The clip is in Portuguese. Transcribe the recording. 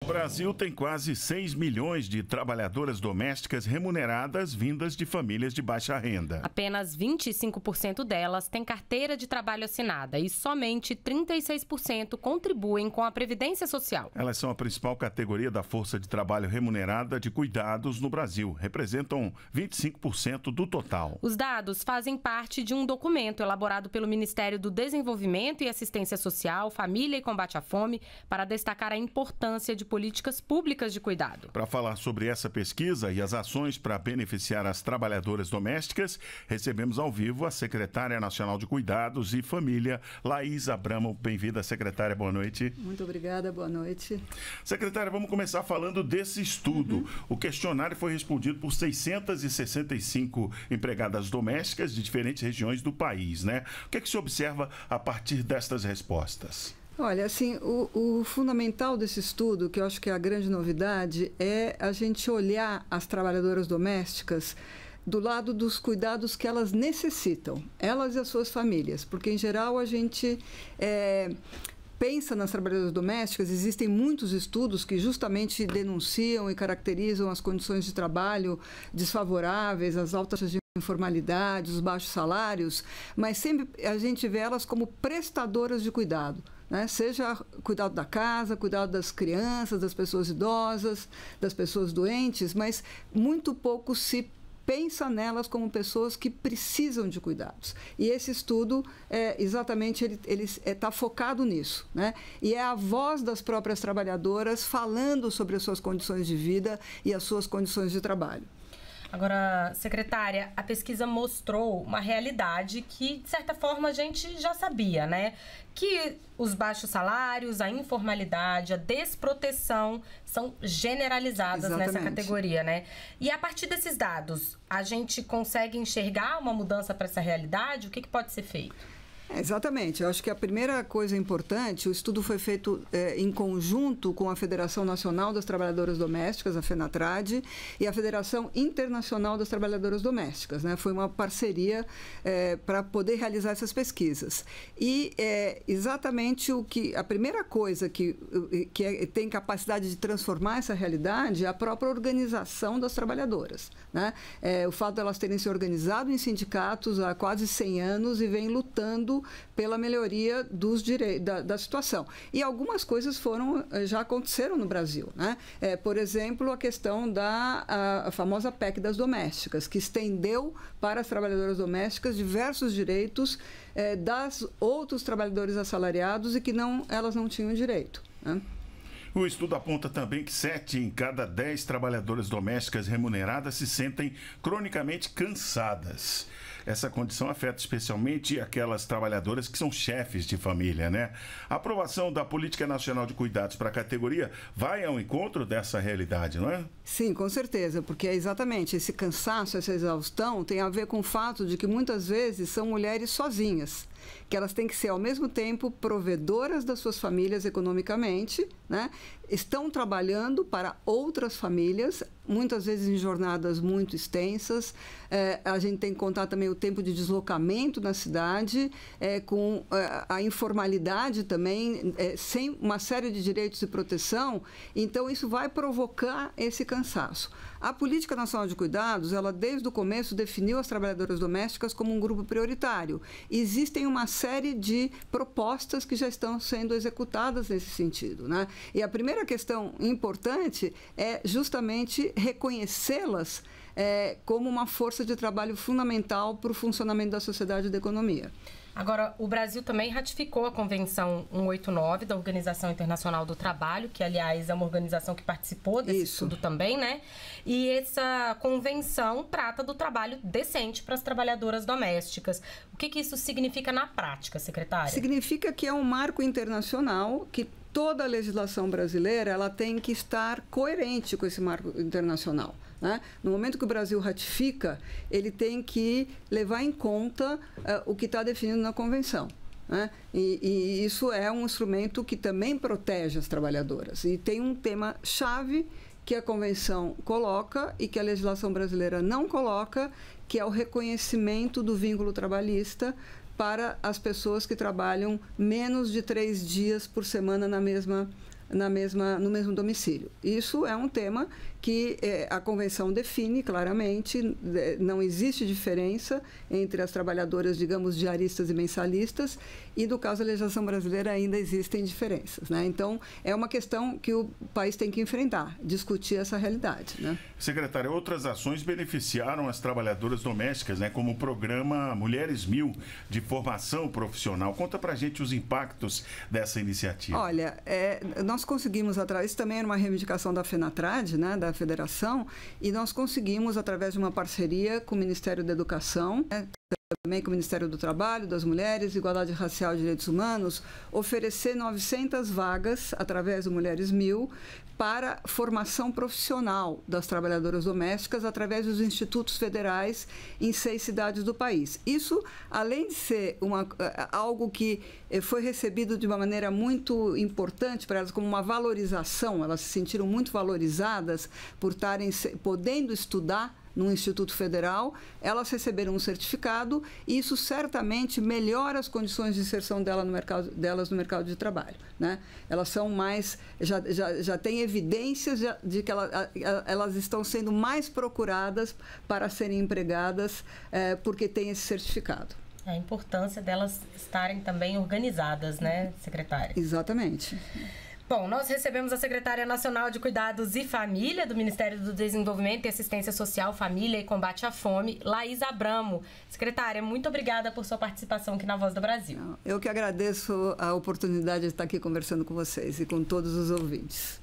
Brasil tem quase 6 milhões de trabalhadoras domésticas remuneradas vindas de famílias de baixa renda. Apenas 25% delas têm carteira de trabalho assinada e somente 36% contribuem com a Previdência Social. Elas são a principal categoria da força de trabalho remunerada de cuidados no Brasil. Representam 25% do total. Os dados fazem parte de um documento elaborado pelo Ministério do Desenvolvimento e Assistência Social, Família e Combate à Fome para destacar a importância de políticas públicas de cuidado. Para falar sobre essa pesquisa e as ações para beneficiar as trabalhadoras domésticas, recebemos ao vivo a secretária nacional de Cuidados e Família, Laís Abramo. Bem-vinda, secretária, boa noite. Muito obrigada, boa noite. Secretária, vamos começar falando desse estudo. O questionário foi respondido por 665 empregadas domésticas de diferentes regiões do país, né? O que é que se observa a partir destas respostas? Olha, assim, o fundamental desse estudo, que eu acho que é a grande novidade, é a gente olhar as trabalhadoras domésticas do lado dos cuidados que elas necessitam, elas e as suas famílias, porque, em geral, a gente pensa nas trabalhadoras domésticas. Existem muitos estudos que justamente denunciam e caracterizam as condições de trabalho desfavoráveis, as altas taxas de informalidade, os baixos salários, mas sempre a gente vê elas como prestadoras de cuidado, né? Seja cuidado da casa, cuidado das crianças, das pessoas idosas, das pessoas doentes, mas muito pouco se pensa nelas como pessoas que precisam de cuidados. E esse estudo, exatamente, ele está focado nisso, né? E é a voz das próprias trabalhadoras falando sobre as suas condições de vida e as suas condições de trabalho. Agora, secretária, a pesquisa mostrou uma realidade que, de certa forma, a gente já sabia, né? Que os baixos salários, a informalidade, a desproteção são generalizadas nessa categoria, né? E a partir desses dados, a gente consegue enxergar uma mudança para essa realidade? O que pode ser feito? Exatamente. Eu acho que a primeira coisa importante, o estudo foi feito em conjunto com a Federação Nacional das Trabalhadoras Domésticas, a FENATRAD, e a Federação Internacional das Trabalhadoras Domésticas, né? Foi uma parceria para poder realizar essas pesquisas. E exatamente a primeira coisa que tem capacidade de transformar essa realidade é a própria organização das trabalhadoras, né? O fato de elas terem se organizado em sindicatos há quase 100 anos e vem lutando pela melhoria dos da situação. E algumas coisas já aconteceram no Brasil, né? Por exemplo, a questão a famosa PEC das domésticas, que estendeu para as trabalhadoras domésticas diversos direitos das outros trabalhadores assalariados e que elas não tinham direito, né? O estudo aponta também que 7 em cada 10 trabalhadoras domésticas remuneradas se sentem cronicamente cansadas. Essa condição afeta especialmente aquelas trabalhadoras que são chefes de família, né? A aprovação da Política Nacional de Cuidados para a categoria vai ao encontro dessa realidade, não é? Sim, com certeza, porque exatamente esse cansaço, essa exaustão tem a ver com o fato de que muitas vezes são mulheres sozinhas, que elas têm que ser, ao mesmo tempo, provedoras das suas famílias economicamente, né? Estão trabalhando para outras famílias, muitas vezes em jornadas muito extensas. A gente tem que contar também o tempo de deslocamento na cidade, com a informalidade também, sem uma série de direitos de proteção. Então, isso vai provocar esse cansaço. A Política Nacional de Cuidados, ela desde o começo definiu as trabalhadoras domésticas como um grupo prioritário. Existem uma série de propostas que já estão sendo executadas nesse sentido, né? E a primeira questão importante é justamente reconhecê-las como uma força de trabalho fundamental para o funcionamento da sociedade e da economia. Agora, o Brasil também ratificou a Convenção 189 da Organização Internacional do Trabalho, que, aliás, é uma organização que participou desse estudo também, né? E essa convenção trata do trabalho decente para as trabalhadoras domésticas. O que isso significa na prática, secretária? Significa que é um marco internacional que toda a legislação brasileira ela tem que estar coerente com esse marco internacional, né? No momento que o Brasil ratifica, ele tem que levar em conta o que está definido na Convenção, né? E isso é um instrumento que também protege as trabalhadoras. E tem um tema-chave que a Convenção coloca e que a legislação brasileira não coloca, que é o reconhecimento do vínculo trabalhista para as pessoas que trabalham menos de 3 dias por semana na mesma no mesmo domicílio. Isso é um tema que a Convenção define claramente, não existe diferença entre as trabalhadoras, digamos, diaristas e mensalistas, e no caso da legislação brasileira ainda existem diferenças, né? Então, é uma questão que o país tem que enfrentar, discutir essa realidade, né? Secretária, outras ações beneficiaram as trabalhadoras domésticas, né? Como o programa Mulheres 1000 de formação profissional. Conta pra gente os impactos dessa iniciativa. Olha, nós conseguimos, isso também era uma reivindicação da FENATRAD, né, da Federação, e nós conseguimos, através de uma parceria com o Ministério da Educação, também com o Ministério do Trabalho, das Mulheres, Igualdade Racial e Direitos Humanos, oferecer 900 vagas, através do Mulheres 1000, para formação profissional das trabalhadoras domésticas, através dos institutos federais em 6 cidades do país. Isso, além de ser algo que foi recebido de uma maneira muito importante para elas, como uma valorização, elas se sentiram muito valorizadas por podendo estudar no Instituto Federal, elas receberam um certificado e isso certamente melhora as condições de inserção delas no mercado de trabalho, né? Elas são já têm evidências de que elas estão sendo mais procuradas para serem empregadas porque têm esse certificado. A importância delas estarem também organizadas, né, secretária? Exatamente. Bom, nós recebemos a secretária nacional de Cuidados e Família do Ministério do Desenvolvimento e Assistência Social, Família e Combate à Fome, Laís Abramo. Secretária, muito obrigada por sua participação aqui na Voz do Brasil. Eu que agradeço a oportunidade de estar aqui conversando com vocês e com todos os ouvintes.